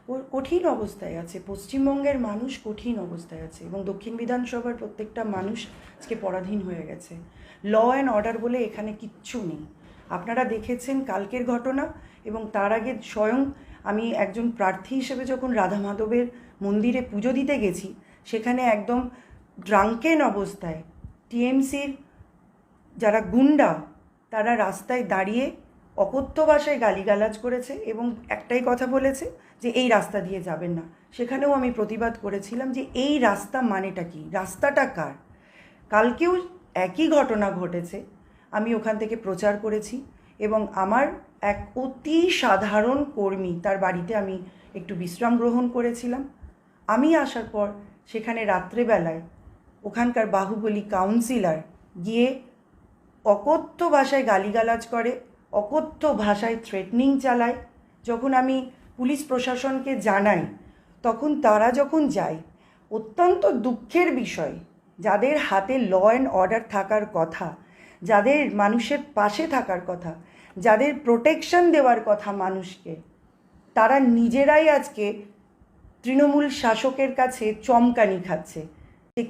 কঠিন অবস্থায় আছে। পশ্চিমবঙ্গের মানুষ কঠিন অবস্থায় আছে এবং দক্ষিণ বিধানসভার প্রত্যেকটা মানুষ আজকে পরাধীন হয়ে গেছে। ল অ্যান্ড অর্ডার বলে এখানে কিচ্ছু নেই। আপনারা দেখেছেন কালকের ঘটনা, এবং তার আগে স্বয়ং আমি একজন প্রার্থী হিসেবে যখন রাধা মাধবের মন্দিরে পুজো দিতে গেছি, সেখানে একদম ড্রাঙ্কেন অবস্থায় টিএমসির যারা গুন্ডা তারা রাস্তায় দাঁড়িয়ে অকথ্য ভাষায় গালিগালাজ করেছে এবং একটাই কথা বলেছে যে এই রাস্তা দিয়ে যাবেন না। সেখানেও আমি প্রতিবাদ করেছিলাম যে এই রাস্তা মানেটা কি, রাস্তাটা কার। কালকেও একই ঘটনা ঘটেছে। আমি ওখান থেকে প্রচার করেছি এবং আমার এক অতি সাধারণ কর্মী তার বাড়িতে আমি একটু বিশ্রাম গ্রহণ করেছিলাম। আমি আসার পর সেখানে রাত্রেবেলায় ওখানকার বাহুবলী কাউন্সিলর গিয়ে অকথ্য ভাষায় গালিগালাজ করে, অকথ্য ভাষায় থ্রেটনিং চালায়। যখন আমি পুলিশ প্রশাসনকে জানাই, তখন তারা যখন যায়, অত্যন্ত দুঃখের বিষয়, যাদের হাতে ল অ্যান্ড অর্ডার থাকার কথা, যাদের মানুষের পাশে থাকার কথা, যাদের প্রোটেকশন দেওয়ার কথা মানুষকে, তারা নিজেরাই আজকে তৃণমূল শাসকের কাছে চমকানি খাচ্ছে যে